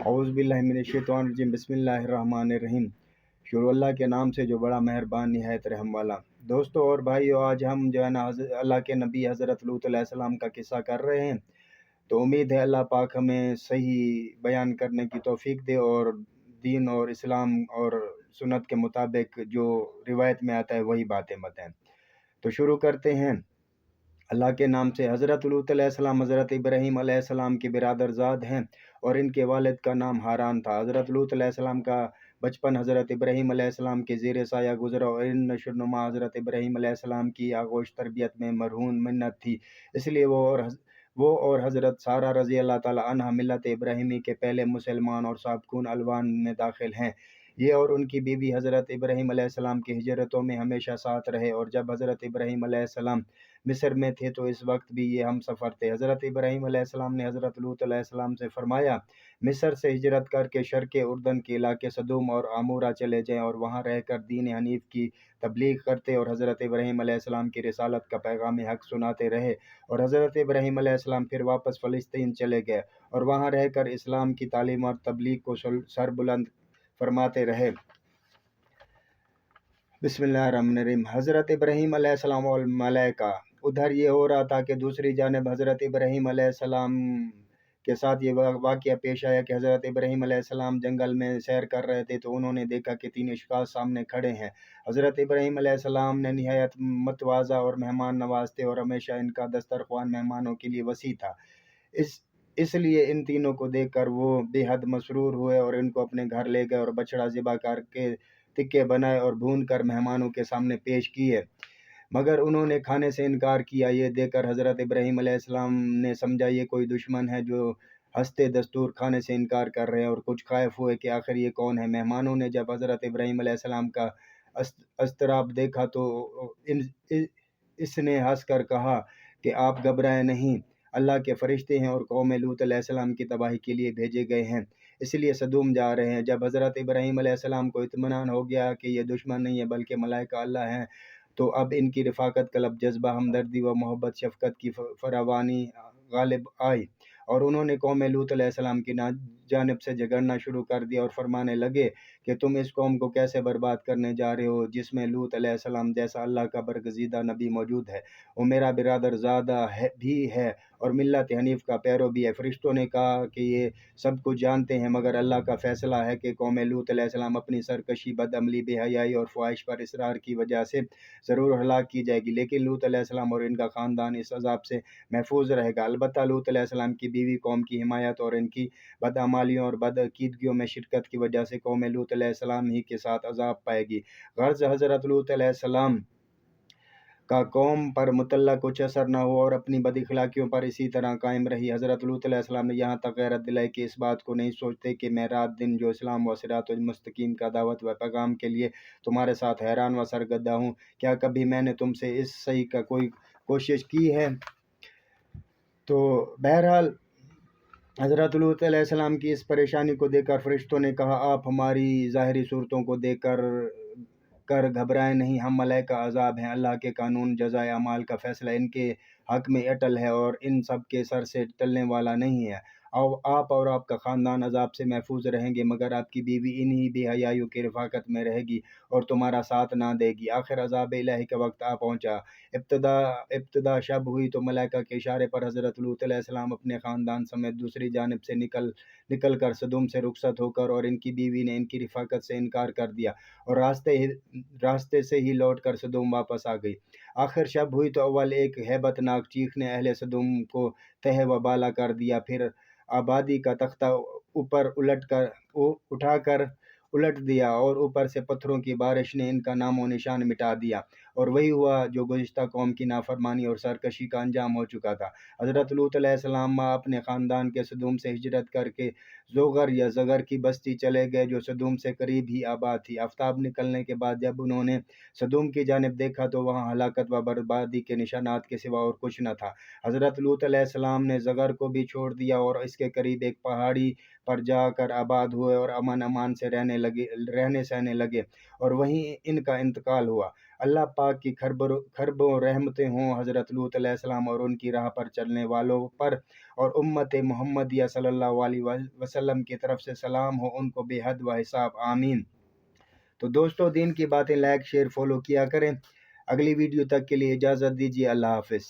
औज़ बिल्लाहि मिनश्शैतानिर्रजीम बिस्मिल्लाहिर्रहमानिर्रहीम। शुरू अल्लाह के नाम से जो बड़ा मेहरबान निहायत रहम वाला। दोस्तों और भाइयों, आज हम जो है ना अल्लाह के नबी हज़रत लूत अलैहिस्सलाम का किस्सा कर रहे हैं। तो उम्मीद है अल्लाह पाक हमें सही बयान करने की तौफीक दे और दीन और इस्लाम और सुन्नत के मुताबिक जो रिवायत में आता है वही बातें बताएं। तो शुरू करते हैं अल्लाह के नाम से। हज़रत लूत अलैहिस्सलाम हज़रत इब्राहीम अलैहिस्सलाम के बिरादरजाद हैं और इनके वालिद का नाम हारान था। हज़रत लूत अलैहिस्सलाम का बचपन हज़रत इब्राहीम अलैहिस्सलाम के ज़ेर साया गुजरा और इन नशोनुमा हज़रत इब्राहीम अलैहिस्सलाम की आगोश तरबियत में मरहून मिन्नत थी। इसलिए वो और हज़रत सारा रज़ी अल्लाह ताला अन्हा मिल्लत इब्राहीमी के पहले मुसलमान और साबकून अलवान में दाखिल हैं। ये और उनकी बीवी हज़रत इब्राहीम अलैहिस्सलाम की हिजरतों में हमेशा साथ रहे और जब हज़रत इब्राहीम अलैहिस्सलाम मिस्र में थे तो इस वक्त भी ये हम सफ़र थे। हज़रत इब्राहीम अलैहिस्सलाम ने हज़रत लूत अलैहिस्सलाम से फरमाया, मिस्र से हिजरत करके शर्क़ उर्दन के इलाके सदूम और आमूरा चले जाएँ और वहाँ रहकर दीन हनीफ की तबलीग करते और हज़रत इब्राहीम अलैहिस्सलाम की रिसालत का पैगाम हक़ सुनाते रहे। और हज़रत इब्राहीम अलैहिस्सलाम फिर वापस फ़लस्तीन चले गए और वहाँ रहकर इस्लाम की तालीम और तबलीग को सरबुलंद फरमाते रहे। बिस्मिल्लाहिर्रहमानिर्रहीम। हज़रत इब्राहीम अलैहिस्सलाम वल मलाइका। उधर ये हो रहा था कि दूसरी जानिब हज़रत इब्राहीम अलैहिस्सलाम के साथ ये वाक़या पेश आया कि हज़रत इब्राहीम अलैहिस्सलाम जंगल में सैर कर रहे थे तो उन्होंने देखा कि 3 अशख़ास सामने खड़े हैं। हज़रत इब्राहीम अलैहिस्सलाम ने निहायत मतवाज़ा और मेहमान नवाज़ थे और हमेशा इनका दस्तरख़्वान मेहमानों के लिए वसी था। इसलिए इन तीनों को देखकर वो बेहद मसरूर हुए और इनको अपने घर ले गए और बछड़ा ज़िबा करके टिक्के बनाए और भून कर मेहमानों के सामने पेश किए, मगर उन्होंने खाने से इनकार किया। ये देखकर हज़रत इब्राहीम अलैहिस्सलाम ने समझा ये कोई दुश्मन है जो हंसते दस्तूर खाने से इनकार कर रहे हैं और कुछ खाइफ हुए कि आखिर ये कौन है। मेहमानों ने जब हज़रत इब्राहीम अलैहिस्सलाम का अस्तराब देखा तो इसने हंस कर कहा कि आप घबराएं नहीं, अल्लाह के फरिश्ते हैं और कौम लूत अलैहिस्सलाम की तबाही के लिए भेजे गए हैं, इसलिए सदूम जा रहे हैं। जब हज़रत इब्राहीम अलैहिस्सलाम को इत्मीनान हो गया कि ये दुश्मन नहीं है बल्कि मलाइका अल्लाह हैं, तो अब इनकी रफ़ाकत तलब जज्बा, हमदर्दी व मोहब्बत शफ़क़त की फरावानी गालिब आई और उन्होंने कौम लूत अलैहिस्सलाम की जानिब से झगड़ना शुरू कर दिया और फरमाने लगे कि तुम इस कौम को कैसे बर्बाद करने जा रहे हो जिसमें लूत अलैहिस्सलाम जैसा अल्लाह का बरगज़ीदा नबी मौजूद है। वो मेरा बिरादरज़ादा भी है और मिल्लत हनीफ का पैरो भी है। फरिश्तों ने कहा कि ये सब कुछ जानते हैं, मगर अल्लाह का फ़ैसला है कि कौम लूत अलैहिस्सलाम अपनी सरकशी, बदअमली, बेहयाई और ख्वाहिश पर इसरार की वजह से ज़रूर हलाक की जाएगी, लेकिन लूत अलैहिस्सलाम और इनका ख़ानदान इस अज़ाब से महफूज रहेगा। अलबत्ता लूत अलैहिस्सलाम की बीवी कौम की हिमायत और इनकी बदअमालियों और बदअकीदगियों में शिरकत की वजह से कौम लूत अलैहिस्सलाम ही के साथ अज़ाब पाएगी। गर्ज़ हज़रत लूत अलैहिस्सलाम का कौम पर मुतल्ला कुछ असर न हुआ और अपनी बदअखलाकियों पर इसी तरह कायम रही। हज़रत लूत अलैहिस्सलाम ने यहाँ तक गैरत दिलाई कि इस बात को नहीं सोचते कि मैं रात दिन जो इस्लाम व सिरातुल मुस्तकीम का दावत व पैगाम के लिए तुम्हारे साथ हैरान व सरगर्दा हूँ, क्या कभी मैंने तुमसे इस सही का कोई कोशिश की है। तो बहरहाल हज़रत लूत अलैहिस्सलाम की इस परेशानी को देखकर फरिश्तों ने कहा, आप हमारी ज़ाहिरी सूरतों को देखकर घबराएं नहीं, हम मलाइका अज़ाब हैं। अल्लाह के कानून जज़ाए अमाल का फ़ैसला इनके हक़ में अटल है और इन सब के सर से टलने वाला नहीं है। आप और आपका ख़ानदान अज़ाब से महफूज रहेंगे, मगर आपकी बीवी इन्हीं बेहयाइयों की रफ़ाकत में रहेगी और तुम्हारा साथ ना देगी। आखिर अज़ाब इलाही का वक्त आ पहुँचा। इब्तिदा शब हुई तो मलाइका के इशारे पर हज़रत लूत अलैहिस्सलाम अपने ख़ानदान समेत दूसरी जानिब से निकल कर सदूम से रुखसत होकर और इनकी बीवी ने इनकी रफ़ाकत से इनकार कर दिया और रास्ते से ही लौट कर सदूम वापस आ गई। आखिर शब हुई तो अव्वल एक हैबतनाक चीख ने अहले सदूम को तह व बाला कर दिया, फिर आबादी का तख्ता उठाकर उलट दिया और ऊपर से पत्थरों की बारिश ने इनका नामो निशान मिटा दिया और वही हुआ जो गुज़िश्ता कौम की नाफरमानी और सरकशी का अंजाम हो चुका था। हज़रत लूत अलैहिस्सलाम अपने ख़ानदान के सदूम से हिजरत करके ज़ोगर या ज़गर की बस्ती चले गए जो सदूम से करीब ही आबाद थी। आफ्ताब निकलने के बाद जब उन्होंने सदूम की जानिब देखा तो वहाँ हलाकत व बर्बादी के निशानात के सिवा और कुछ न था। हज़रत लूत अलैहिस्सलाम ने ज़गर को भी छोड़ दिया और इसके करीब एक पहाड़ी पर जाकर आबाद हुए और अमन अमान से रहने सहने लगे और वहीं इनका इंतकाल हुआ। اللہ پاک کی خربوں رحمتیں ہوں حضرت لوط علیہ السلام اور ان کی راہ پر چلنے والوں پر، اور امت محمدیہ صلی اللہ علیہ وسلم کی طرف سے سلام ہو ان کو بے حد و حساب، آمین۔ تو دوستو، دین کی باتیں لائک، شیئر، فالو کیا کریں۔ اگلی ویڈیو تک کے لیے اجازت دیجیے، اللہ حافظ۔